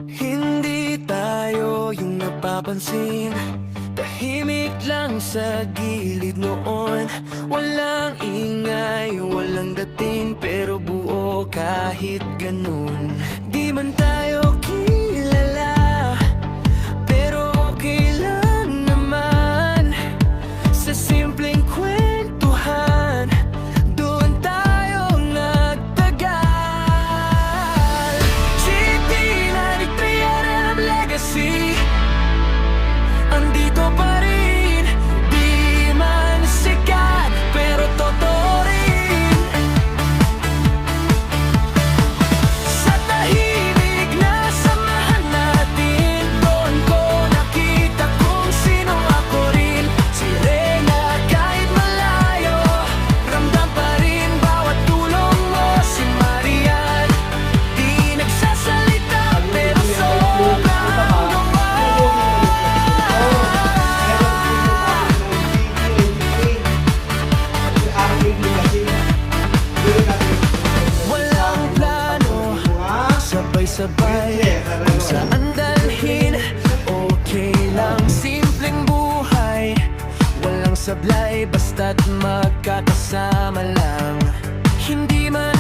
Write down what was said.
Hindi tayo yung napapansin, tahimik lang sa gilid noon. Walang ingay, walang dating, pero buo kahit ganun. Di man tayo kilala, pero okay lang naman. Sa simpleng kwentuhan, doon tayo nagtagal. GT93 Legacy, andito pa rin. Di man sikat, pero totoo rin. Sa tahimik na samahan natin, doon ko nakita kung sino ako rin. Si Reyna kahit malayo, ramdam pa rin bawat tulong mo. Si Marian, di nagsasalita, pero sobrang gawa. Walang plano, sabay-sabay kung saan dalhin. Okay lang, simpleng buhay, walang sablay, basta't magkakasama lang. Hindi man